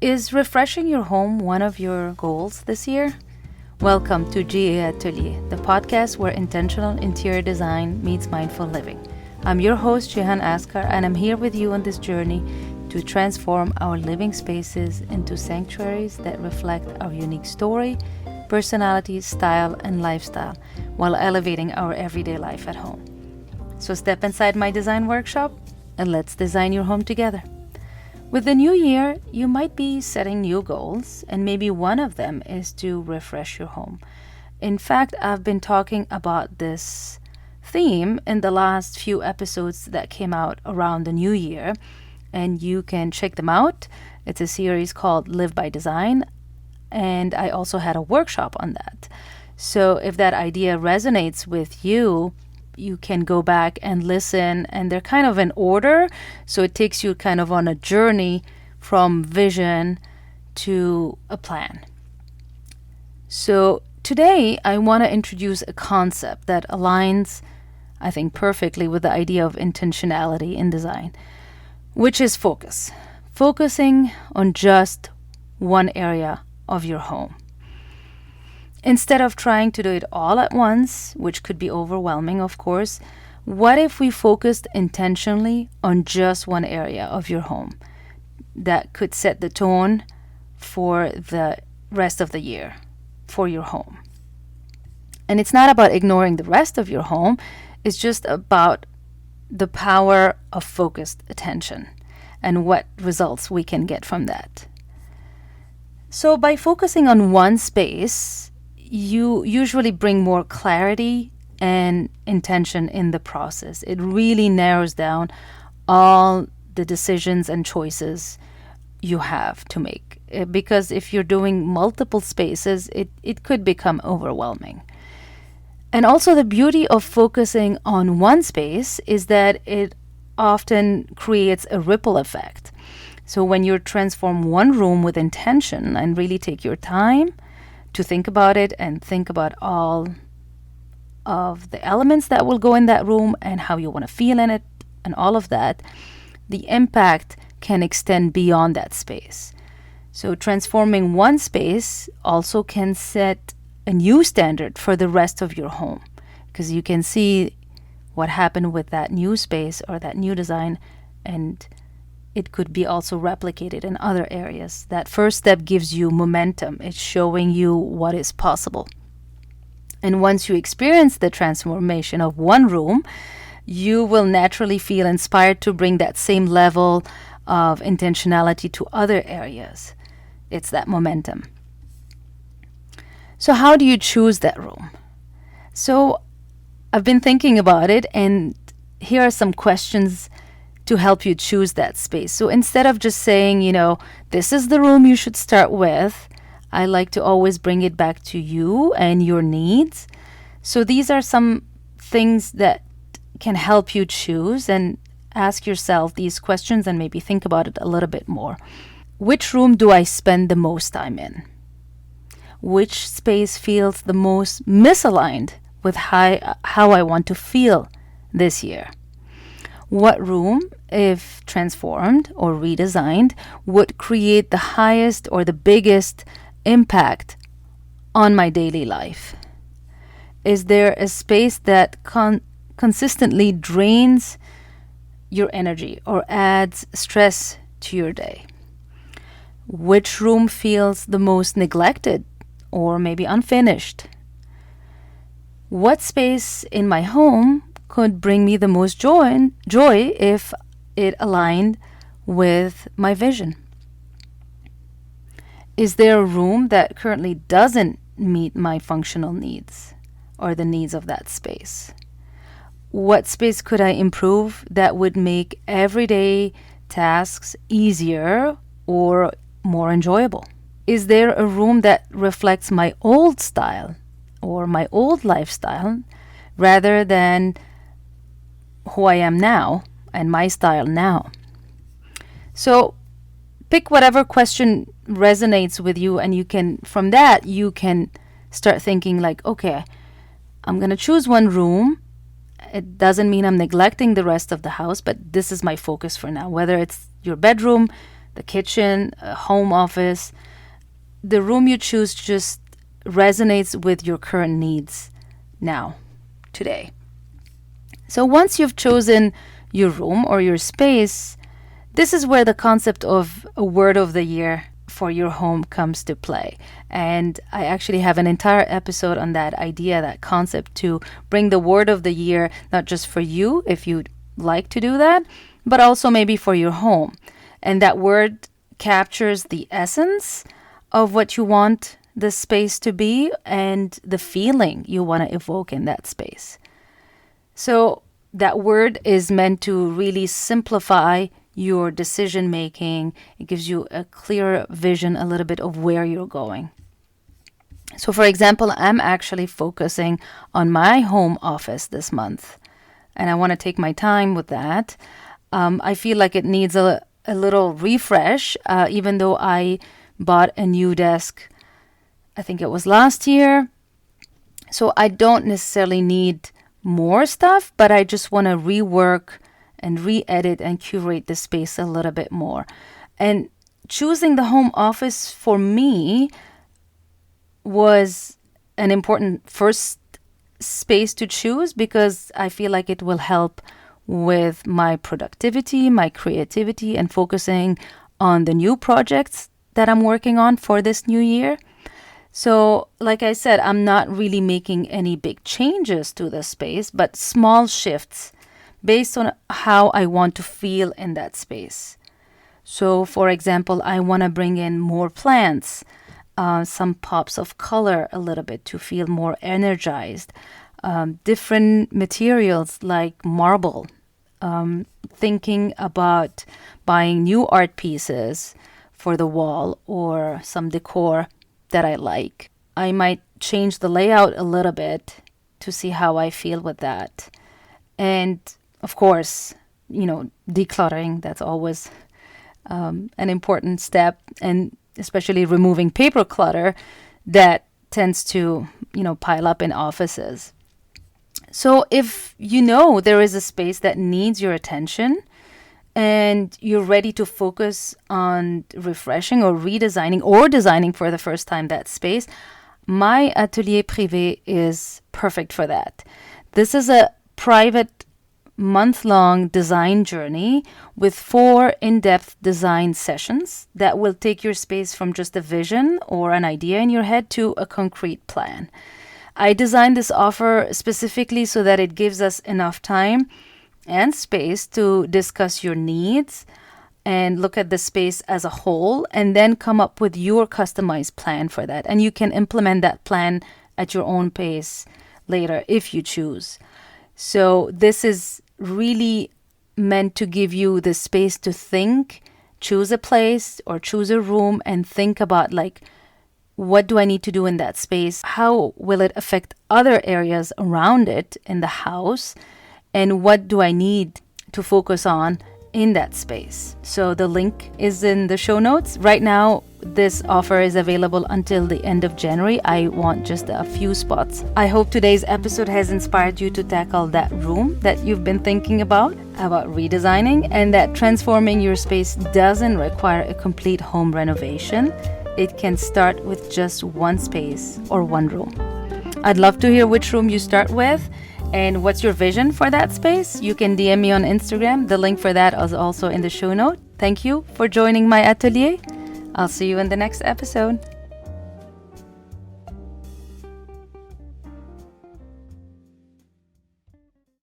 Is refreshing your home one of your goals this year? Welcome to GA Atelier, the podcast where intentional interior design meets mindful living. I'm your host, Jehan Askar, and I'm here with you on this journey to transform our living spaces into sanctuaries that reflect our unique story, personality, style, and lifestyle while elevating our everyday life at home. So step inside my design workshop and let's design your home together. With the new year, you might be setting new goals, and maybe one of them is to refresh your home. In fact, I've been talking about this theme in the last few episodes that came out around the new year, and you can check them out. It's a series called Live by Design, and I also had a workshop on that. So if that idea resonates with you, you can go back and listen, and they're kind of in order, so it takes you kind of on a journey from vision to a plan. So today I want to introduce a concept that aligns, I think, perfectly with the idea of intentionality in design, which is focus. Focusing on just one area of your home. Instead of trying to do it all at once, which could be overwhelming, of course, what if we focused intentionally on just one area of your home that could set the tone for the rest of the year for your home? And it's not about ignoring the rest of your home, it's just about the power of focused attention and what results we can get from that. So by focusing on one space, you usually bring more clarity and intention in the process. It really narrows down all the decisions and choices you have to make. Because if you're doing multiple spaces, it could become overwhelming. And also the beauty of focusing on one space is that it often creates a ripple effect. So when you transform one room with intention and really take your time to think about it and think about all of the elements that will go in that room and how you want to feel in it and all of that, the impact can extend beyond that space. So transforming one space also can set a new standard for the rest of your home, because you can see what happened with that new space or that new design, and it could be also replicated in other areas. That first step gives you momentum. It's showing you what is possible. And once you experience the transformation of one room, you will naturally feel inspired to bring that same level of intentionality to other areas. It's that momentum. So how do you choose that room? So I've been thinking about it, and here are some questions to help you choose that space. So instead of just saying, this is the room you should start with, I like to always bring it back to you and your needs. So these are some things that can help you choose, and ask yourself these questions and maybe think about it a little bit more. Which room do I spend the most time in? Which space feels the most misaligned with how I want to feel this year? What room, if transformed or redesigned, would create the highest or the biggest impact on my daily life? Is there a space that consistently drains your energy or adds stress to your day? Which room feels the most neglected or maybe unfinished? What space in my home could bring me the most joy if it aligned with my vision? Is there a room that currently doesn't meet my functional needs or the needs of that space? What space could I improve that would make everyday tasks easier or more enjoyable? Is there a room that reflects my old style or my old lifestyle rather than who I am now and my style now? So pick whatever question resonates with you, and from that you can start thinking like, okay, I'm going to choose one room. It doesn't mean I'm neglecting the rest of the house, but this is my focus for now. Whether it's your bedroom, the kitchen, a home office. The room you choose just resonates with your current needs now, today. So once you've chosen your room or your space, this is where the concept of a word of the year for your home comes to play. And I actually have an entire episode on that idea, that concept, to bring the word of the year, not just for you, if you'd like to do that, but also maybe for your home. And that word captures the essence of what you want the space to be and the feeling you want to evoke in that space. So that word is meant to really simplify your decision making. It gives you a clearer vision, a little bit of where you're going. So for example, I'm actually focusing on my home office this month, and I want to take my time with that. I feel like it needs a little refresh, even though I bought a new desk, I think it was last year. So I don't necessarily need more stuff, but I just want to rework and re-edit and curate the space a little bit more. And choosing the home office for me was an important first space to choose, because I feel like it will help with my productivity, my creativity, and focusing on the new projects that I'm working on for this new year. So, like I said, I'm not really making any big changes to the space, but small shifts based on how I want to feel in that space. So, for example, I want to bring in more plants, some pops of color a little bit to feel more energized, different materials like marble, thinking about buying new art pieces for the wall or some decor that I like. I might change the layout a little bit to see how I feel with that. And of course, decluttering, that's always an important step, and especially removing paper clutter that tends to, pile up in offices. So if there is a space that needs your attention, and you're ready to focus on refreshing or redesigning or designing for the first time that space, my Atelier Privé is perfect for that. This is a private month-long design journey with 4 in-depth design sessions that will take your space from just a vision or an idea in your head to a concrete plan. I designed this offer specifically so that it gives us enough time and space to discuss your needs and look at the space as a whole, and then come up with your customized plan for that. And you can implement that plan at your own pace later if you choose. So this is really meant to give you the space to think, choose a place or choose a room, and think about, like, what do I need to do in that space? How will it affect other areas around it in the house? And what do I need to focus on in that space? So the link is in the show notes. Right now, this offer is available until the end of January. I want just a few spots. I hope today's episode has inspired you to tackle that room that you've been thinking about redesigning, and that transforming your space doesn't require a complete home renovation. It can start with just one space or one room. I'd love to hear which room you start with and what's your vision for that space. You can DM me on Instagram. The link for that is also in the show note. Thank you for joining my atelier. I'll see you in the next episode.